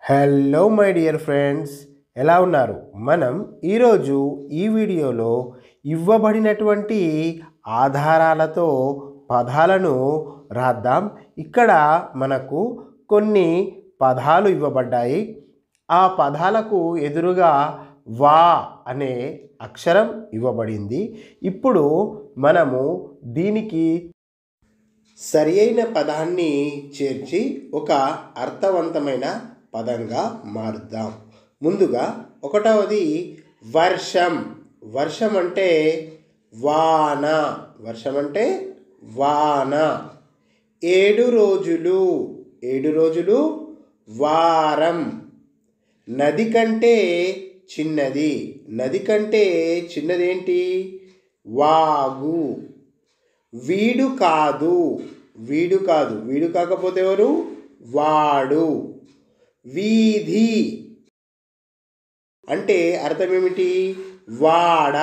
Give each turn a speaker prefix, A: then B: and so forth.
A: Hello my dear friends, ఎలా ఉన్నారు? మనం ఈరోజు ఈ వీడియోలో ఇవ్వబడినటువంటి ఆధారాలతో పదాలను రాద్దాం. ఇక్కడ మనకు కొన్ని పదాలు ఇవ్వబడ్డాయి. ఆ పదాలకు ఎదురుగా వా అనే అక్షరం ఇవ్వబడింది. ఇప్పుడు మనము దీనికి సరి అయిన పదాన్ని చేర్చి ఒక అర్థవంతమైన పదంగా మారుద్దాం. ముందుగా ఒకటవది వర్షం. వర్షం అంటే వాన. వర్షం అంటే వాన. 7 రోజులు. 7 రోజులు వారం. నది కంటే చిన్నది. నది కంటే చిన్నదేంటి? వాగు. వీడు కాదు. వీడు కాదు. వీడు కాకపోతే ఎవరు? వాడు. వీధి అంటే అర్థం ఏమిటి? వాడ.